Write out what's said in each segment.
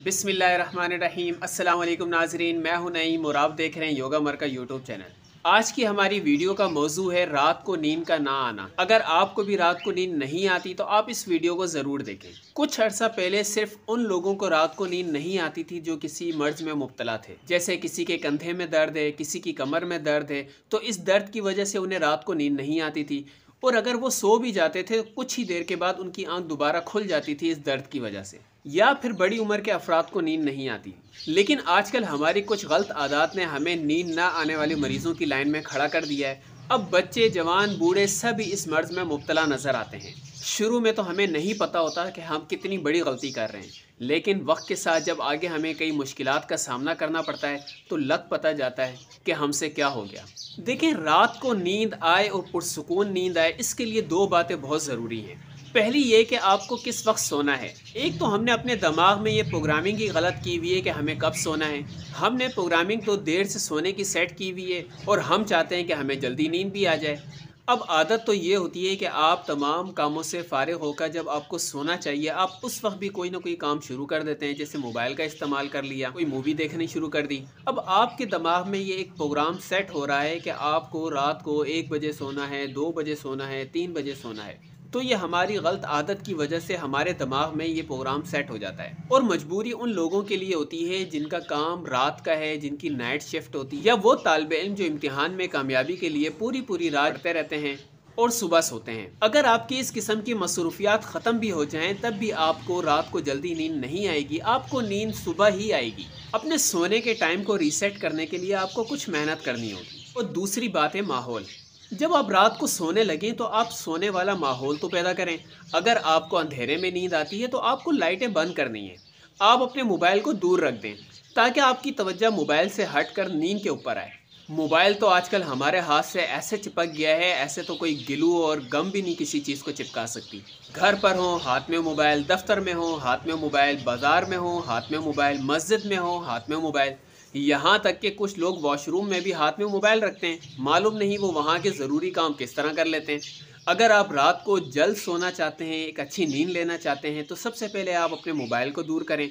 बिस्मिल्लाहिर्रहमानिर्रहीम। अस्सलाम वालेकुम नाजरीन, मैं हूं नईम और आप देख रहे हैं योगा मरकज़ यूट्यूब चैनल। आज की हमारी वीडियो का मौजू है रात को नींद का ना आना। अगर आपको भी रात को नींद नहीं आती तो आप इस वीडियो को ज़रूर देखें। कुछ अर्सा पहले सिर्फ उन लोगों को रात को नींद नहीं आती थी जो किसी मर्ज में मुब्तला थे, जैसे किसी के कंधे में दर्द है, किसी की कमर में दर्द है, तो इस दर्द की वजह से उन्हें रात को नींद नहीं आती थी। और अगर वो सो भी जाते थे तो कुछ ही देर के बाद उनकी आंख दोबारा खुल जाती थी इस दर्द की वजह से। या फिर बड़ी उम्र के अफराद को नींद नहीं आती। लेकिन आजकल हमारी कुछ गलत आदत ने हमें नींद ना आने वाले मरीजों की लाइन में खड़ा कर दिया है। अब बच्चे, जवान, बूढ़े सभी इस मर्ज में मुब्तला नजर आते हैं। शुरू में तो हमें नहीं पता होता कि हम कितनी बड़ी गलती कर रहे हैं, लेकिन वक्त के साथ जब आगे हमें कई मुश्किलात का सामना करना पड़ता है तो लग पता जाता है कि हमसे क्या हो गया। देखिए, रात को नींद आए और पुरसुकून नींद आए, इसके लिए दो बातें बहुत ज़रूरी हैं। पहली ये कि आपको किस वक्त सोना है। एक तो हमने अपने दिमाग में ये प्रोग्रामिंग ही गलत की हुई है कि हमें कब सोना है। हमने प्रोग्रामिंग तो देर से सोने की सेट की हुई है और हम चाहते हैं कि हमें जल्दी नींद भी आ जाए। अब आदत तो ये होती है कि आप तमाम कामों से फारिग होकर जब आपको सोना चाहिए, आप उस वक्त भी कोई ना कोई काम शुरू कर देते हैं, जैसे मोबाइल का इस्तेमाल कर लिया, कोई मूवी देखनी शुरू कर दी। अब आपके दिमाग में ये एक प्रोग्राम सेट हो रहा है कि आपको रात को 1 बजे सोना है, 2 बजे सोना है, 3 बजे सोना है। तो ये हमारी गलत आदत की वजह से हमारे दिमाग में ये प्रोग्राम सेट हो जाता है। और मजबूरी उन लोगों के लिए होती है जिनका काम रात का है, जिनकी नाइट शिफ्ट होती है, या वो तालिब इल्म जो इम्तिहान में कामयाबी के लिए पूरी पूरी रात पढ़ते रहते हैं और सुबह सोते हैं। अगर आपकी इस किस्म की मसरूफियात ख़त्म भी हो जाएं तब भी आपको रात को जल्दी नींद नहीं आएगी, आपको नींद सुबह ही आएगी। अपने सोने के टाइम को रीसेट करने के लिए आपको कुछ मेहनत करनी होगी। और दूसरी बात है माहौल। जब आप रात को सोने लगें तो आप सोने वाला माहौल तो पैदा करें। अगर आपको अंधेरे में नींद आती है तो आपको लाइटें बंद करनी है। आप अपने मोबाइल को दूर रख दें ताकि आपकी तवज्जो मोबाइल से हटकर नींद के ऊपर आए। मोबाइल तो आजकल हमारे हाथ से ऐसे चिपक गया है, ऐसे तो कोई गिलू और गम भी नहीं किसी चीज़ को चिपका सकती। घर पर हो हाथ में मोबाइल, दफ्तर में हो हाथ में मोबाइल, बाजार में हो हाथ में मोबाइल, मस्जिद में हो हाथ में मोबाइल, यहाँ तक कि कुछ लोग वॉशरूम में भी हाथ में मोबाइल रखते हैं। मालूम नहीं वो वहाँ के ज़रूरी काम किस तरह कर लेते हैं। अगर आप रात को जल्द सोना चाहते हैं, एक अच्छी नींद लेना चाहते हैं, तो सबसे पहले आप अपने मोबाइल को दूर करें।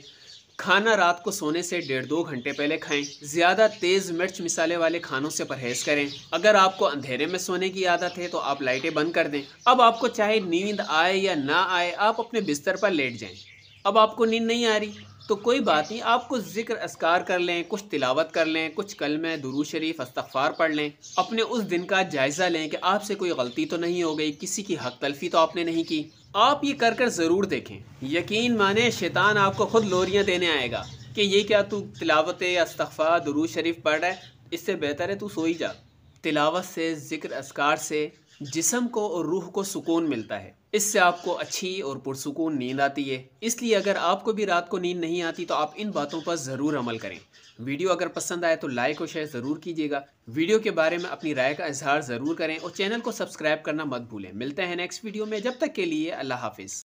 खाना रात को सोने से 1.5-2 घंटे पहले खाएं। ज़्यादा तेज़ मिर्च मिसाले वाले खानों से परहेज़ करें। अगर आपको अंधेरे में सोने की आदत है तो आप लाइटें बंद कर दें। अब आपको चाहे नींद आए या ना आए, आप अपने बिस्तर पर लेट जाएं। अब आपको नींद नहीं आ रही तो कोई बात नहीं, आपको ज़िक्र अस्कार कर लें, कुछ तिलावत कर लें, कुछ कलमे, दुरूद शरीफ, इस्तग़फ़ार पढ़ लें। अपने उस दिन का जायज़ा लें कि आपसे कोई गलती तो नहीं हो गई, किसी की हक तलफ़ी तो आपने नहीं की। आप ये कर ज़रूर देखें। यकीन माने शैतान आपको खुद लोरियाँ देने आएगा कि ये क्या तू तिलावत, इस्तग़फ़ार, दुरूद शरीफ पढ़ रहा है, इससे बेहतर है तू सो ही जा। तिलावत से, ज़िक्र अस्कार से जिस्म को और रूह को सुकून मिलता है। इससे आपको अच्छी और पुरसुकून नींद आती है। इसलिए अगर आपको भी रात को नींद नहीं आती तो आप इन बातों पर ज़रूर अमल करें। वीडियो अगर पसंद आए तो लाइक और शेयर ज़रूर कीजिएगा। वीडियो के बारे में अपनी राय का इजहार ज़रूर करें और चैनल को सब्सक्राइब करना मत भूलें। मिलते हैं नेक्स्ट वीडियो में, जब तक के लिए अल्लाह हाफिज़।